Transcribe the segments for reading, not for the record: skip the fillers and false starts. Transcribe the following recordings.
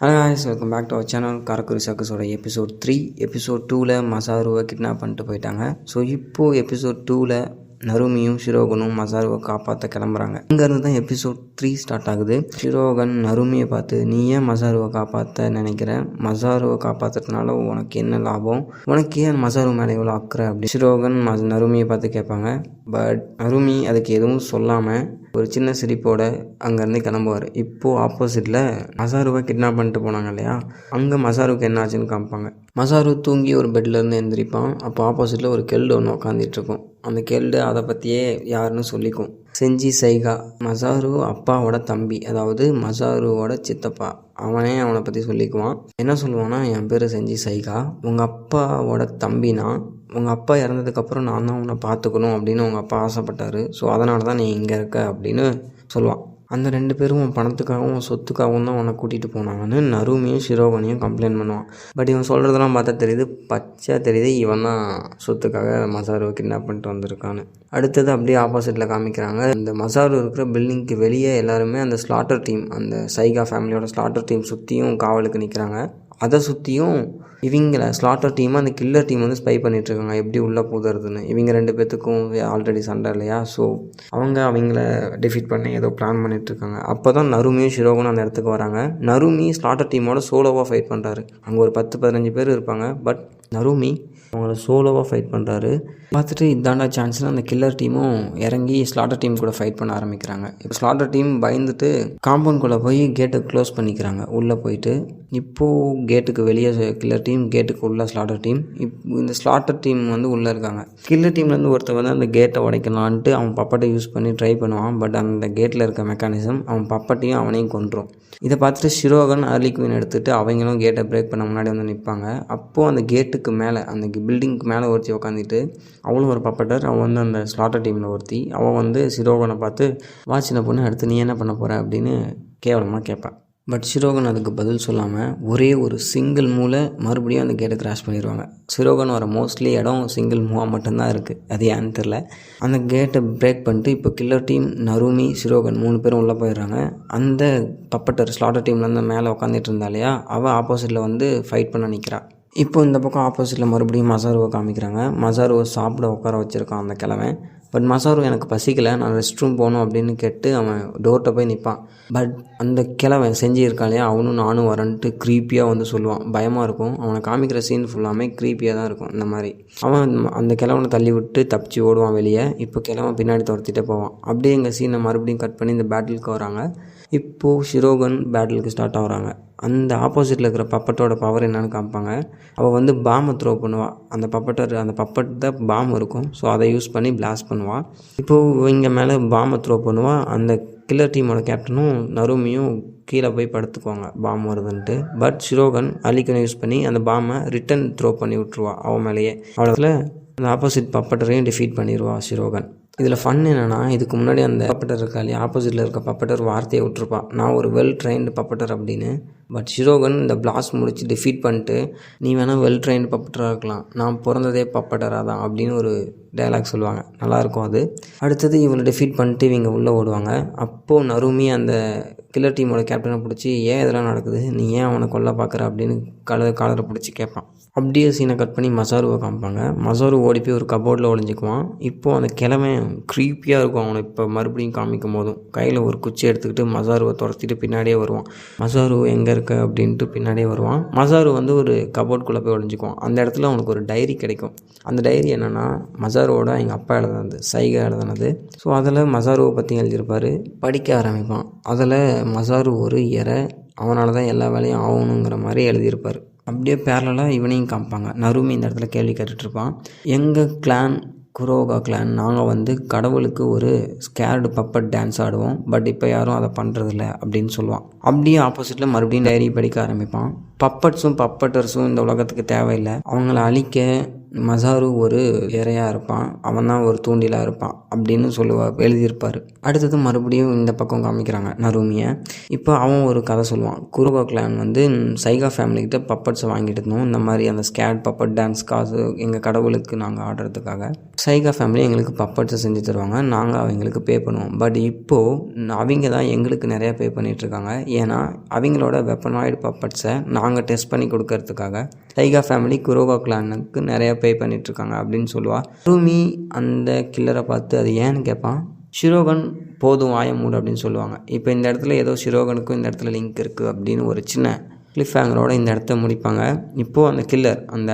Hello guys, welcome back to our channel Karaikudi சர்க்கஸோட episode 3. Episode 2ல் மசாருவை கிட்னாப் பண்ணிட்டு போயிட்டாங்க. ஸோ இப்போது எபிசோட் 2ல் நருமியும் ஷிரோகனும் மசாருவை காப்பாற்ற கிளம்புறாங்க. இங்கேருந்து தான் எபிசோட் 3 ஸ்டார்ட் ஆகுது. ஷிரோகன் நருமியை பார்த்து, நீ ஏன் மசாருவை காப்பாற்ற நினைக்கிறேன், மசாருவை காப்பாற்றுறதுனால உனக்கு என்ன லாபம், உனக்கு ஏன் மசாரு மேலே எவ்வளோ அக்கறை அப்படி ஷிரோகன் நருமியை பார்த்து கேட்பாங்க. பட் நருமி அதுக்கு எதுவும் சொல்லாமல் ஒரு சின்ன சிரிப்போட அங்கேருந்து கிளம்புவார். இப்போது ஆப்போசிட்டில் மசாருவை கிட்னாப் பண்ணிட்டு போனாங்க இல்லையா, அங்கே மசாருக்கு என்ன ஆச்சுன்னு காமிப்பாங்க. மசாரு தூங்கி ஒரு பெட்லேருந்து எழுந்திரிப்பான். அப்போ ஆப்போசிட்டில் ஒரு கெல்டு ஒன்று உட்காந்துட்ருக்கும். அந்த கெல்டு அதை பற்றியே யாருன்னு சொல்லிக்கும். செஞ்சி சைகா, மசாரு அப்பாவோட தம்பி, அதாவது மசாருவோட சித்தப்பா. அவனே அவனை பற்றி சொல்லிக்குவான். என்ன சொல்லுவான்னா, என் பேர் செஞ்சி சைகா, உங்கள் அப்பாவோட தம்பினா, உங்கள் அப்பா இறந்ததுக்கப்புறம் நான் தான் உன்னை பார்த்துக்கணும் அப்படின்னு உங்கள் அப்பா ஆசைப்பட்டார். ஸோ அதனால தான் நீ இங்கே இருக்க அப்படின்னு சொல்லுவான். அந்த 2 பேரும் சொத்துக்காகவும் சொத்துக்காகவும் தான் உன்னை கூட்டிகிட்டு போனாங்கன்னு நருமியும் ஷிரோகனையும் கம்ப்ளைண்ட் பண்ணுவான். பட் இவன் சொல்கிறதெல்லாம் பார்த்தா தெரியுது, பச்சை தெரியுது, இவன் தான் சொத்துக்காக மசாருவை கிட்னாப் பண்ணிட்டு வந்திருக்கான்னு. அடுத்தது அப்படியே ஆப்போசிட்டில் காமிக்கிறாங்க. இந்த மசாரு இருக்கிற பில்டிங்க்கு வெளியே எல்லாருமே அந்த ஸ்லாட்டர் டீம், அந்த சைகா ஃபேமிலியோட ஸ்லாட்டர் டீம் சுற்றியும் காவலுக்கு நிற்கிறாங்க. அதை சுற்றியும் இவங்கள ஸ்லாட்டர் டீமாக அந்த கில்லர் டீம் வந்து ஸ்பை பண்ணிகிட்ருக்காங்க, எப்படி உள்ளே போதுறதுன்னு. இவங்க 2 பேர்த்துக்கும் ஆல்ரெடி சண்டை இல்லையா, ஸோ அவங்கள டிஃபீட் பண்ணி ஏதோ பிளான் பண்ணிகிட்ருக்காங்க. அப்போ தான் நருமியும் ஷிரோகனும் அந்த இடத்துக்கு வராங்க. நருமி ஸ்லாட்டர் டீமோட சோலோவாக ஃபைட் பண்ணுறாரு. அங்கே ஒரு 10-15 பேர் இருப்பாங்க. பட் நருமி அவங்கள சோலோவாக ஃபைட் பண்ணுறாரு. பார்த்துட்டு இதாண்டா சான்ஸ்னு அந்த கில்லர் டீமும் இறங்கி ஸ்லாட்டர் டீம் கூட ஃபைட் பண்ண ஆரம்பிக்கிறாங்க. இப்போ ஸ்லாட்டர் டீம் பயந்துட்டு காம்பவுண்ட்குள்ளே போய் கேட்டை க்ளோஸ் பண்ணிக்கிறாங்க. உள்ளே போயிட்டு இப்போது கேட்டுக்கு வெளியே கில்லர் டீம், கேட்டுக்கு உள்ள ஸ்லாட்டர் டீம். இந்த ஸ்லாட்டர் டீம் வந்து உள்ளே இருக்காங்க. கில்லர் டீம்லேருந்து ஒருத்தர் வந்து அந்த கேட்டை உடைக்கலான்ட்டு அவன் பப்பட்டை யூஸ் பண்ணி ட்ரை பண்ணுவான். பட் அந்த கேட்டில் இருக்க மெக்கானிசம் அவன் பப்பட்டையும் அவனையும் கொன்றும். இதை பார்த்துட்டு ஷிரோகன் அர்லி குயின் எடுத்துகிட்டு அவங்களும் கேட்டை பிரேக் பண்ண முன்னாடி வந்து நிற்பாங்க. அப்போது அந்த கேட்டுக்கு மேலே, அந்த பில்டிங்க்கு மேலே ஒருத்தி உட்காந்துட்டு, அவளும் ஒரு பப்பட்டர், அவள் வந்து அந்த ஸ்லாட்டர் டீமில் ஒருத்தி. அவள் வந்து ஷிரோகனை பார்த்து, வா சின்ன பொண்ணு, அடுத்து நீ என்ன பண்ண போகிற அப்படின்னு கேவலமாக கேட்பாள். பட் ஷிரோகன் அதுக்கு பதில் சொல்லாமல் ஒரே ஒரு சிங்கிள் மூலை மறுபடியும் அந்த கேட்டை கிராஷ் பண்ணிடுவாங்க. ஷிரோகன் வர மோஸ்ட்லி இடம் சிங்கிள் மூவாக மட்டும்தான் இருக்குது. அது ஏன்னு தெரில. அந்த கேட்டை பிரேக் பண்ணிட்டு இப்போ கில்லர் டீம், நருமி, ஷிரோகன் 3 பேரும் உள்ளே போயிடுறாங்க. அந்த பப்பட்டர் ஸ்லாட்டர் டீம்லேருந்து மேலே உட்காந்துட்டு இருந்தா இல்லையா, அவள் ஆப்போசிட்டில் வந்து ஃபைட் பண்ண நிற்கிறா. இப்போ இந்த பக்கம் ஆப்போசிட்டில் மறுபடியும் மசாருவை காமிக்கிறாங்க. மசாருவை சாப்பிட உட்கார வச்சுருக்கான் அந்த கிழமை. பட் மசாரு எனக்கு பசிக்கலை, நான் ரெஸ்ட் ரூம் போகணும் அப்படின்னு கேட்டு அவன் டோர்கிட்ட போய் நிற்பான். பட் அந்த கிழமை செஞ்சு இருக்கான் இல்லையா, அவனும் நானும் வரன்ட்டு க்ரீப்பியாக வந்து சொல்லுவான். பயமாக இருக்கும். அவனை காமிக்கிற சீன் ஃபுல்லாமே க்ரீப்பியாக தான் இருக்கும். இந்த மாதிரி அவன் அந்த கிழவனை தள்ளி விட்டு தப்பிச்சு ஓடுவான் வெளியே. இப்போ கிழமை பின்னாடி துரத்திட்டே போவான். அப்படியே எங்கள் சீனை மறுபடியும் கட் பண்ணி இந்த பேட்டிலுக்கு வராங்க. இப்போது ஷிரோகன் பேட்டிலுக்கு ஸ்டார்ட் ஆகுறாங்க. அந்த ஆப்போசிட்டில் இருக்கிற பப்பட்டோட பவர் என்னன்னு காமிப்பாங்க. அவள் வந்து பாம்பை த்ரோ பண்ணுவாள். அந்த பப்பட் தான் பாம் இருக்கும். ஸோ அதை யூஸ் பண்ணி பிளாஸ்ட் பண்ணுவாள். இப்போது இங்கே மேலே பாம்பை த்ரோ பண்ணுவாள். அந்த கில்லர் டீமோட கேப்டனும் நருமியும் கீழே போய் படுத்துக்குவாங்க பாம் வருதுன்ட்டு. பட் ஷிரோகன் அலிக்கனை யூஸ் பண்ணி அந்த பாம்பை ரிட்டன் த்ரோ பண்ணி விட்ருவாள் அவன் மேலேயே. அவ்வளோத்துல அந்த ஆப்போசிட் பப்பட்டரையும் டிஃபீட் பண்ணிடுவாள் ஷிரோகன். இதில் ஃபன் என்னென்னா, இதுக்கு முன்னாடி அந்த பப்பட்டர் இருக்கா இல்லையா, ஆப்போசிட்டில் இருக்க பப்பட்டர் வார்த்தையை விட்டுருப்பான், நான் ஒரு வெல் ட்ரெயின்டு பப்பட்டர் அப்படின்னு. பட் ஷிரோகன் இந்த பிளாஸ்ட் முடிச்சு டிஃபீட் பண்ணிட்டு, நீ வேணால் வெல் ட்ரெயின்டு பப்பட்டராக இருக்கலாம், நான் பிறந்ததே பப்பட்டராக தான் அப்படின்னு ஒரு டைலாக் சொல்லுவாங்க. நல்லாயிருக்கும் அது. அடுத்தது இவங்களை டிஃபீட் பண்ணிட்டு இவங்க உள்ளே ஓடுவாங்க. அப்போது நருமி அந்த கில்லர் டீமோட கேப்டனை பிடிச்சி, ஏன் இதெல்லாம் நடக்குது, நீ ஏன் அவனை கொல்ல பார்க்குற அப்படின்னு காலரை பிடிச்சி கேட்பான். அப்படியே சீனை கட் பண்ணி மசாருவை காமிப்பாங்க. மசாரு ஓடி போய் ஒரு கபோர்டில் ஒளிஞ்சிக்குவான். இப்போது அந்த கிழமை க்ரீப்பியாக இருக்கும். அவனை இப்போ மறுபடியும் காமிக்கும் போதும் கையில் ஒரு குச்சி எடுத்துக்கிட்டு மசாருவை துரத்திட்டு பின்னாடியே வருவான். மசாரு எங்கே இருக்க அப்படின்ட்டு பின்னாடியே வருவான். மசாரு வந்து ஒரு கபோர்டுக்குள்ளே போய் ஒளிஞ்சிக்குவான். அந்த இடத்துல அவனுக்கு ஒரு டைரி கிடைக்கும். அந்த டைரி என்னென்னா, மசாருவோட எங்கள் அப்பா எழுதுனது, சைகா எழுதுனது. ஸோ அதில் மசாருவை பற்றி எழுதியிருப்பார். படிக்க ஆரம்பிப்பான். அதில் மசாரு ஒரு அவனால தான் எல்லா வேலையும் ஆகணுங்கிற மாதிரி எழுதியிருப்பார். அப்படியே பேரலாக இவனையும் காமிப்பாங்க. நருமி இந்த இடத்துல கேள்வி கேட்டுட்ருப்பான். எங்கள் கிளான், குரோகா கிளான், நாங்கள் வந்து கடவுளுக்கு ஒரு ஸ்கேர்டு பப்பட் டான்ஸ் ஆடுவோம். பட் இப்போ யாரும் அதை பண்ணுறதில்ல அப்படின்னு சொல்லுவான். அப்படியே ஆப்போசிட்டில் மறுபடியும் டைரி படிக்க ஆரம்பிப்பான். பப்பட்ஸும் பப்பட்டர்ஸும் இந்த உலகத்துக்கு தேவையில்லை. அவங்கள அழிக்க மசாரு ஒரு இரையாக இருப்பான், அவன் தான் ஒரு தூண்டிலாக இருப்பான் அப்படின்னு எழுதியிருப்பார். அடுத்தது மறுபடியும் இந்த பக்கம் காமிக்கிறாங்க நருமியை. இப்போ அவன் ஒரு கதை சொல்லுவான். குரோகோ கிளான் வந்து சைகா ஃபேமிலிக்கிட்ட பப்பட்ஸை வாங்கிட்டு இருந்தோம். இந்த மாதிரி அந்த ஸ்கேட் பப்பட் டான்ஸ் காசு எங்கள் கடவுளுக்கு நாங்கள் ஆடுறதுக்காக சைகா ஃபேமிலி எங்களுக்கு பப்பட்ஸை செஞ்சு தருவாங்க, நாங்கள் அவங்களுக்கு பே பண்ணுவோம். பட் இப்போது அவங்க தான் எங்களுக்கு நிறையா பே பண்ணிகிட்ருக்காங்க. ஏன்னா அவங்களோட வெப்பனாய்டு பப்பட்ஸை நாங்கள் டெஸ்ட் பண்ணி கொடுக்கறதுக்காக சைகா ஃபேமிலி குரோகோ கிளானுக்கு நிறையா பே பண்ணிகிட்ருக்காங்க அப்படின்னு சொல்லுவாள். நருமி அந்த கில்லரை பார்த்து அது ஏன்னு கேட்பான். ஷிரோகன் போதும் வாய மூடு அப்படின்னு சொல்லுவாங்க. இப்போ இந்த இடத்துல ஏதோ ஷிரோகனுக்கும் இந்த இடத்துல லிங்க் இருக்குது அப்படின்னு ஒரு சின்ன கிளிஃப் ஹேங்கரோட இந்த இடத்த முடிப்பாங்க. இப்போது அந்த கில்லர் அந்த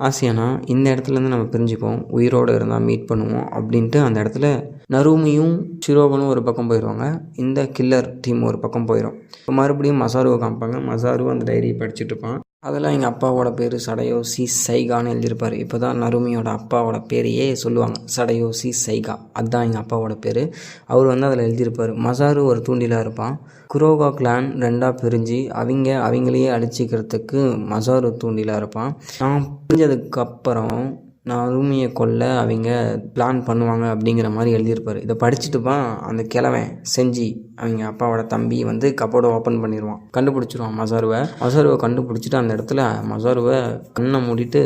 ஆசியானா இந்த இடத்துலேருந்து நம்ம பிரிஞ்சுப்போம், உயிரோடு இருந்தால் மீட் பண்ணுவோம் அப்படின்ட்டு அந்த இடத்துல நருமியும் ஷிரோகனும் ஒரு பக்கம் போயிடுவாங்க, இந்த கில்லர் டீம் ஒரு பக்கம் போயிடும். இப்போ மறுபடியும் மசாருவை காமிப்பாங்க. மசாரு அந்த டைரியை படிச்சுட்டு இருப்பான். அதெல்லாம் எங்கள் அப்பாவோட பேர் சடையோசி சைகான்னு எழுதியிருப்பார். இப்போ தான் நருமியோட அப்பாவோட பேரையே சொல்லுவாங்க, சடையோசி சைகா, அதுதான் எங்கள் அப்பாவோட பேர். அவர் வந்து அதில் எழுதியிருப்பார். மசாரு ஒரு தூண்டிலாக இருப்பான். குரோகோ கிளான் ரெண்டாக பிரிஞ்சு அவங்களையே அழிச்சிக்கிறதுக்கு மசாரு தூண்டிலாக இருப்பான். நான் பிரிஞ்சதுக்கப்புறம் நருமியை கொல்ல அவங்க பிளான் பண்ணுவாங்க அப்படிங்கிற மாதிரி எழுதியிருப்பார். இதை படிச்சுட்டுப்பான் அந்த கிழவன் செஞ்சு அவங்க அப்பாவோட தம்பி வந்து கப்போர்டை ஓப்பன் பண்ணிடுவான், கண்டுபிடிச்சிருவான் மசாருவை கண்டுபிடிச்சிட்டு அந்த இடத்துல மசாருவை கண்ணை மூடிட்டு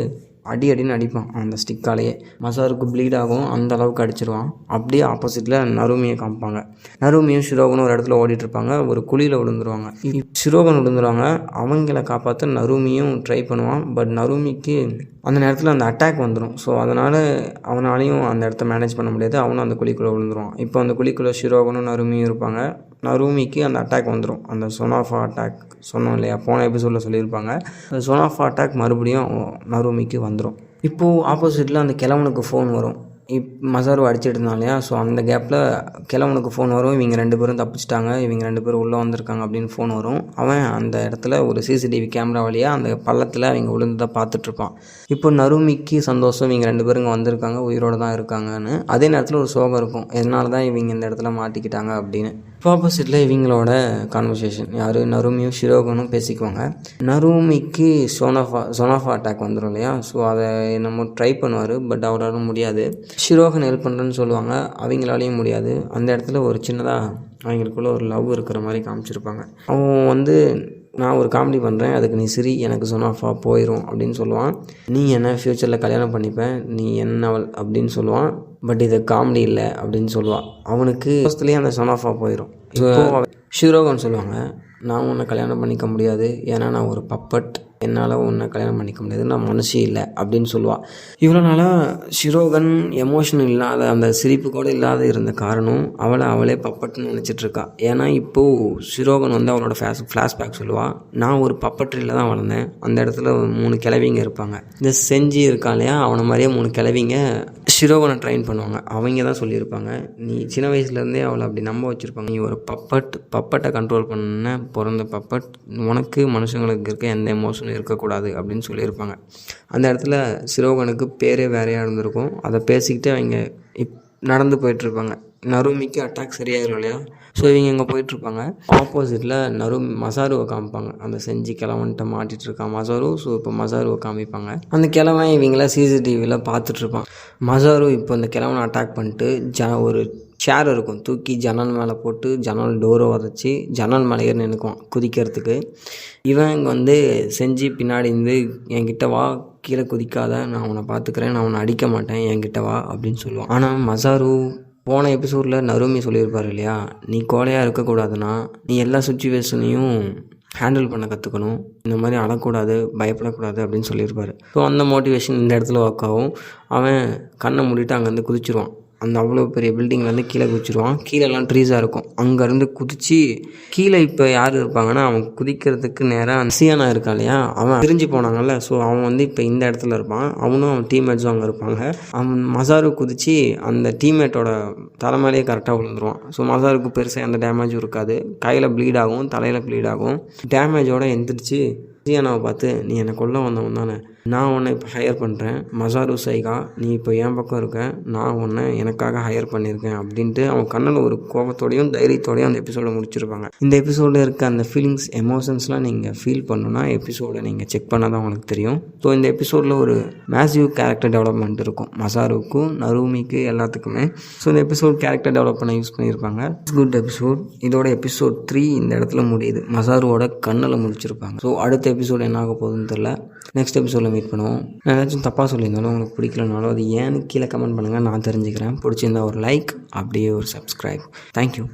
அடின்னு அடிப்பான் அந்த ஸ்டிக்காலேயே. மசாருக்கு ப்ளீட் ஆகும், அந்த அளவுக்கு அடிச்சிருவான். அப்படியே ஆப்போசிட்டில் நருமியை காமிப்பாங்க. நருமியும் ஷிரோகனும் ஒரு இடத்துல ஓடிட்டுருப்பாங்க, ஒரு குழியில் விழுந்துருவாங்க. ஷிரோகன் விழுந்துருவாங்க, அவங்கள காப்பாற்ற நருமியும் ட்ரை பண்ணுவான். பட் நருமிக்கு அந்த நேரத்தில் அந்த அட்டாக் வந்துடும். ஸோ அதனால் அவனாலையும் அந்த இடத்த மேனேஜ் பண்ண முடியாது, அவனும் அந்த குழிக்குள்ளே விழுந்துருவான். இப்போ அந்த குழிக்குள்ளே ஷிரோகனும் நருமியும் இருப்பாங்க. நருமிக்கு அந்த அட்டாக் வந்துடும், அந்த சொனாஃபா அட்டாக் சொன்னோம் இல்லையா, போன எபிசோடில் சொல்லியிருப்பாங்க. அந்த சொனாஃபா அட்டாக் மறுபடியும் நருமிக்கு வந்துடும். இப்போது ஆப்போசிட்டில் அந்த கிழவனுக்கு ஃபோன் வரும். மசாரு அடிச்சிட்டு இருந்தான் இல்லையா, ஸோ அந்த கேப்பில் கிழவனுக்கு ஃபோன் வரும். இவங்க 2 பேரும் தப்பிச்சிட்டாங்க, இவங்க 2 பேரும் உள்ளே வந்திருக்காங்க அப்படின்னு ஃபோன் வரும். அவன் அந்த இடத்துல ஒரு சிசிடிவி கேமரா வழியாக அந்த பள்ளத்தில் அவங்க விழுந்ததை பார்த்துட்ருப்பான். இப்போ நருமிக்கு சந்தோஷம், இவங்க 2 பேரும் இங்கே வந்திருக்காங்க, உயிரோடு தான் இருக்காங்கன்னு. அதே நேரத்தில் ஒரு சோகம் இருக்கும், எதனால தான் இவங்க இந்த இடத்துல மாட்டிக்கிட்டாங்க அப்படின்னு. இப்போ ஆப்போசிட்டில் இவங்களோட கான்வர்சேஷன் யார், நருமியும் ஷிரோகனும் பேசிக்குவாங்க. நருமிக்கு சொனாஃபா அட்டாக் வந்துடும் இல்லையா, ஸோ அதை நம்ம ட்ரை பண்ணுவார். பட் அவரால் முடியாது. ஷிரோகன் ஹெல்ப் பண்ணுறேன்னு சொல்லுவாங்க, அவங்களாலையும் முடியாது. அந்த இடத்துல ஒரு சின்னதாக அவங்களுக்குள்ள ஒரு லவ் இருக்கிற மாதிரி காமிச்சிருப்பாங்க. அவன் வந்து நான் ஒரு காமெடி பண்ணுறேன், அதுக்கு நீ சிரி, எனக்கு சொனாஃபா போயிடும் அப்படின்னு சொல்லுவான். நீ என்ன ஃப்யூச்சரில் கல்யாணம் பண்ணிப்பேன், நீ என்னவள் அப்படின்னு சொல்லுவான். பட் இது காமெடி இல்லை அப்படின்னு சொல்லுவான். அவனுக்கு ஃபர்ஸ்ட்லேயே அந்த சொனாஃபா போயிடும். ஷிரோகன் சொல்லுவாங்க, நான் உன்னை கல்யாணம் பண்ணிக்க முடியாது, ஏன்னா நான் ஒரு பப்பட், என்னால் உன்னை கல்யாணம் பண்ணிக்க முடியாது, நான் மனுஷி இல்லை அப்படின்னு சொல்லுவாள். இவ்வளோ நாளாக ஷிரோகன் எமோஷன் இல்லாத, அந்த சிரிப்பு கூட இல்லாத இருந்த காரணம் அவளே பப்பட்டுன்னு நினச்சிட்ருக்கா. ஏன்னா இப்போது ஷிரோகன் வந்து அவளோட ஃப்ளாஷ்பேக் சொல்லுவாள். நான் ஒரு பப்பட்ரியில் தான் வளர்ந்தேன், அந்த இடத்துல 3 கிழவிங்க இருப்பாங்க, இந்த செஞ்சு இருக்கா இல்லையா, அவனை மாதிரியே 3 கிழவிங்க ஷிரோகனை ட்ரெயின் பண்ணுவாங்க. அவங்க தான் சொல்லியிருப்பாங்க, நீ சின்ன வயசுலேருந்தே அவளை அப்படி நம்ப வச்சுருப்பாங்க, நீ ஒரு பப்பட்டை கண்ட்ரோல் பண்ண பிறந்த பப்பட், உனக்கு மனுஷங்களுக்கு இருக்க எந்த எமோஷனும் இருக்கக்கூடாது அப்படின்னு சொல்லியிருப்பாங்க. அந்த இடத்துல ஷிரோகனுக்கு பேரே வேறையாக இருந்திருக்கும். அதை பேசிக்கிட்டு அவங்க நடந்து போயிட்டுருப்பாங்க. நருமிக்கு அட்டாக் சரியாயிரும் இல்லையா, ஸோ இவங்க இங்கே போயிட்டுருப்பாங்க. ஆப்போசிட்டில் மசாருவை காமிப்பாங்க. அந்த செஞ்சு கிழவன்ட்ட மாட்டிகிட்டு இருக்கான் மசாரு. ஸோ இப்போ மசாருவை காமிப்பாங்க. அந்த கிழவன் இவங்கள சிசிடிவியில் பார்த்துட்ருப்பான். மசாரு இப்போ அந்த கிழவனை அட்டாக் பண்ணிட்டு ஒரு சேர் இருக்கும், தூக்கி ஜன்னல் மேலே போட்டு ஜன்னல் டோரை உதச்சி ஜன்னல் மேலே ஏறி நினைக்குவான் குதிக்கிறதுக்கு. இவன் வந்து செஞ்சு பின்னாடி இருந்து என்கிட்ட வா, கீழே குதிக்காத, நான் அவனை பார்த்துக்கிறேன், நான் அவனை அடிக்க மாட்டேன், என்கிட்ட வா அப்படின்னு சொல்லுவான். ஆனால் மசாரு போன எபிசோடில் நருமி சொல்லியிருப்பார் இல்லையா, நீ கோழையாக இருக்கக்கூடாதுன்னா நீ எல்லா சுச்சுவேஷனையும் ஹேண்டில் பண்ண கற்றுக்கணும், இந்த மாதிரி அழக்கூடாது, பயப்படக்கூடாது அப்படின்னு சொல்லியிருப்பார். ஸோ அந்த மோட்டிவேஷன் இந்த இடத்துல ஒர்க் ஆகும். அவன் கண்ணை மூடிட்டு அங்கேருந்து குதிச்சிருவான். அந்த அவ்வளோ பெரிய பில்டிங்லேருந்து கீழே குதிச்சிருவான். கீழெல்லாம் ட்ரீஸாக இருக்கும். அங்கேருந்து குதித்து கீழே இப்போ யார் இருப்பாங்கன்னா, அவன் குதிக்கிறதுக்கு நேராக சியானா இருக்கான் இல்லையா, அவன் பிரிஞ்சு போனாங்கல்ல, ஸோ அவன் வந்து இப்போ இந்த இடத்துல இருப்பான். அவனும் அவன் டீம்மேட்ஸும் அங்கே இருப்பாங்க. அவன் மசாரு குதித்து அந்த டீம்மேட்டோட தலைமையிலேயே கரெக்டாக விழுந்துருவான். ஸோ மசாருக்கு பெருசாக எந்த டேமேஜும் இருக்காது. கையில் ப்ளீட் ஆகும், தலையில் ப்ளீட் ஆகும். டேமேஜோடு எந்திரிச்சு சியானாவை பார்த்து, நீ என்னை கொல்ல வந்தவன் தானே, நான் உன்னை இப்போ ஹையர் பண்ணுறேன், மசாரு சைகா நீ இப்போ என் பக்கம் இருக்க, நான் உன்னை எனக்காக ஹையர் பண்ணியிருக்கேன் அப்படின்ட்டு அவன் கண்ணில் ஒரு கோபத்தோடையும் தைரியத்தோடையும் அந்த எபிசோடை முடிச்சிருப்பாங்க. இந்த எபிசோடில் இருக்க அந்த ஃபீலிங்ஸ் எமோஷன்ஸ்லாம் நீங்கள் ஃபீல் பண்ணணுன்னா எபிசோடை நீங்கள் செக் பண்ணால் தான் உங்களுக்கு தெரியும். ஸோ இந்த எபிசோடில் ஒரு மேசிவ் கேரக்டர் டெவலப்மெண்ட் இருக்கும் மசாருக்கும் நருமிக்கு எல்லாத்துக்குமே. ஸோ இந்த எபிசோட் கேரக்டர் டெவலப் பண்ண யூஸ் பண்ணியிருப்பாங்க. Good episode. இதோட எபிசோட் 3 இந்த இடத்துல முடியுது. மசாருவோட கண்ணில் முடிச்சிருப்பாங்க. ஸோ அடுத்த எபிசோட் என்ன ஆக போகுதுன்னு தெரில. நெக்ஸ்ட் எபிசோடில் மீட் பண்ணுவோம். நான் ஏதாச்சும் தப்பாக சொல்லியிருந்தாலும் உங்களுக்கு பிடிக்கலனாலும் அது ஏன்னு கீழே கமெண்ட் பண்ணுங்கள், நான் தெரிஞ்சுக்கிறேன். பிடிச்சிருந்தா ஒரு லைக், அப்படியே ஒரு சப்ஸ்கிரைப். தேங்க்யூ.